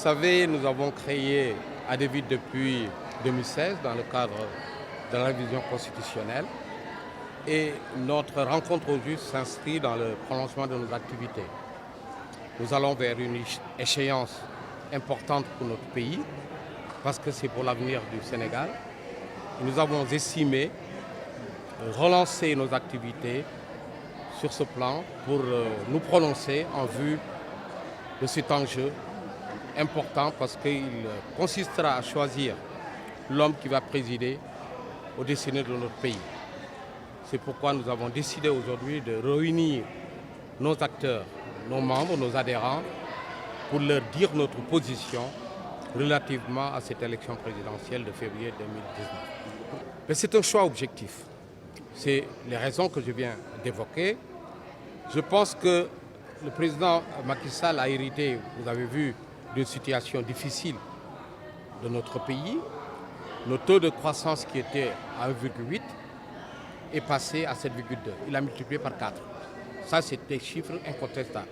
savez, nous avons créé ADVID depuis 2016 dans le cadre de la révision constitutionnelle. Et notre rencontre aujourd'hui s'inscrit dans le prolongement de nos activités. Nous allons vers une échéance importante pour notre pays, parce que c'est pour l'avenir du Sénégal. Et nous avons estimé relancer nos activités sur ce plan pour nous prononcer en vue de cet enjeu important, parce qu'il consistera à choisir l'homme qui va présider au destinées de notre pays. C'est pourquoi nous avons décidé aujourd'hui de réunir nos acteurs, nos membres, nos adhérents, pour leur dire notre position relativement à cette élection présidentielle de février 2019. Mais c'est un choix objectif. C'est les raisons que je viens d'évoquer. Je pense que le président Macky Sall a hérité, vous avez vu, d'une situation difficile de notre pays. Notre taux de croissance qui était à 1,8 est passé à 7,2. Il a multiplié par 4. Ça, c'est des chiffres incontestables.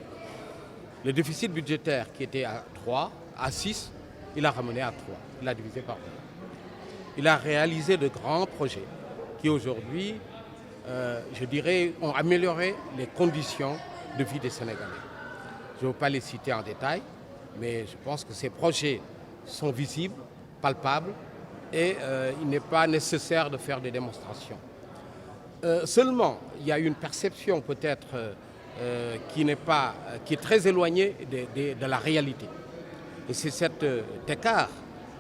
Le déficit budgétaire qui était à 3, à 6, il a ramené à 3. Il a divisé par 2. Il a réalisé de grands projets qui aujourd'hui, je dirais, ont amélioré les conditions de vie des Sénégalais. Je ne veux pas les citer en détail, mais je pense que ces projets sont visibles, palpables, et il n'est pas nécessaire de faire des démonstrations. Seulement, il y a une perception peut-être qui est très éloignée de la réalité. Et c'est cet écart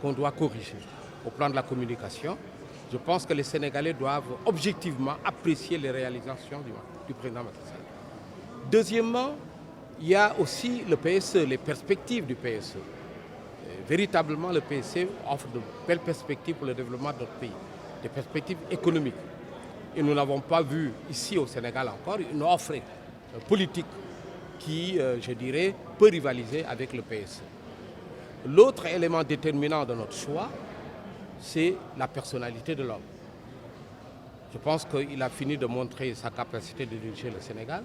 qu'on doit corriger. Au plan de la communication, je pense que les Sénégalais doivent objectivement apprécier les réalisations du président Macky Sall. Deuxièmement, il y a aussi le PSE, les perspectives du PSE. Véritablement, le PSE offre de belles perspectives pour le développement de notre pays, des perspectives économiques. Et nous n'avons pas vu ici au Sénégal encore une offre politique qui, je dirais, peut rivaliser avec le PSE. L'autre élément déterminant de notre choix, c'est la personnalité de l'homme. Je pense qu'il a fini de montrer sa capacité de diriger le Sénégal.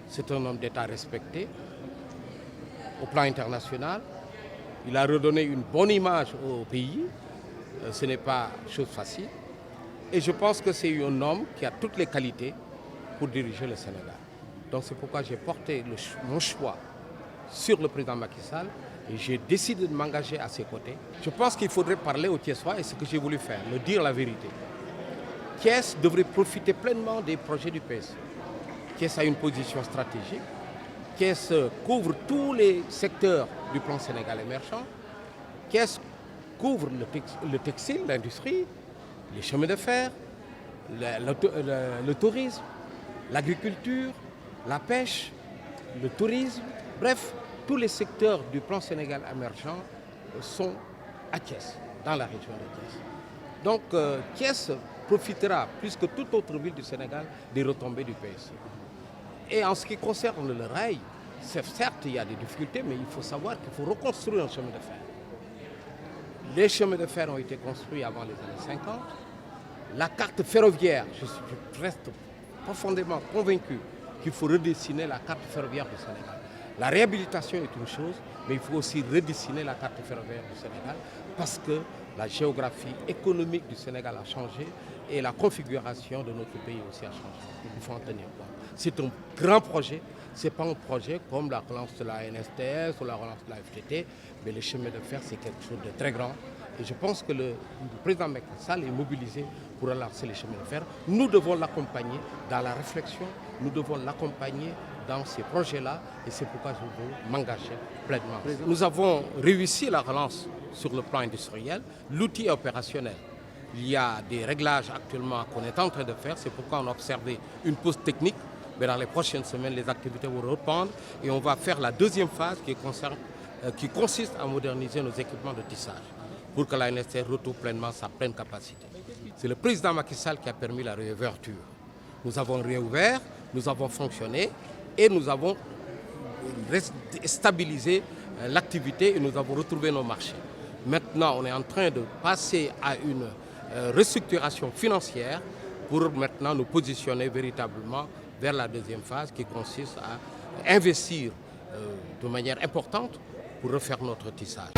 C'est un homme d'État respecté au plan international. Il a redonné une bonne image au pays. Ce n'est pas chose facile. Et je pense que c'est un homme qui a toutes les qualités pour diriger le Sénégal. Donc c'est pourquoi j'ai porté mon choix sur le président Macky Sall et j'ai décidé de m'engager à ses côtés. Je pense qu'il faudrait parler aux Thiessois et c'est ce que j'ai voulu faire, leur dire la vérité. Thiès devrait profiter pleinement des projets du PS. Thiès a une position stratégique. Thiès couvre tous les secteurs du plan Sénégal émergent. Thiès couvre le textile, l'industrie, les chemins de fer, le tourisme, l'agriculture, la pêche, le tourisme. Bref, tous les secteurs du plan Sénégal émergent sont à Thiès, dans la région de Thiès. Donc Thiès profitera, plus que toute autre ville du Sénégal, des retombées du PSE. Et en ce qui concerne le rail, certes, il y a des difficultés, mais il faut savoir qu'il faut reconstruire un chemin de fer. Les chemins de fer ont été construits avant les années 50. La carte ferroviaire, je reste profondément convaincu qu'il faut redessiner la carte ferroviaire du Sénégal. La réhabilitation est une chose, mais il faut aussi redessiner la carte ferroviaire du Sénégal parce que la géographie économique du Sénégal a changé et la configuration de notre pays aussi a changé. Il faut en tenir compte. C'est un grand projet. Ce n'est pas un projet comme la relance de la NSTS ou la relance de la FTT, mais le chemin de fer, c'est quelque chose de très grand. Et je pense que le président Macky Sall est mobilisé pour relancer les chemins de fer. Nous devons l'accompagner dans la réflexion, nous devons l'accompagner dans ces projets-là, et c'est pourquoi je veux m'engager pleinement. Nous avons réussi la relance sur le plan industriel, l'outil est opérationnel. Il y a des réglages actuellement qu'on est en train de faire, c'est pourquoi on a observé une pause technique. Mais dans les prochaines semaines, les activités vont reprendre et on va faire la deuxième phase qui consiste à moderniser nos équipements de tissage pour que la NSR retrouve pleinement sa pleine capacité. C'est le président Macky Sall qui a permis la réouverture. Nous avons réouvert, nous avons fonctionné et nous avons stabilisé l'activité et nous avons retrouvé nos marchés. Maintenant, on est en train de passer à une restructuration financière pour maintenant nous positionner véritablement vers la deuxième phase qui consiste à investir de manière importante pour refaire notre tissage.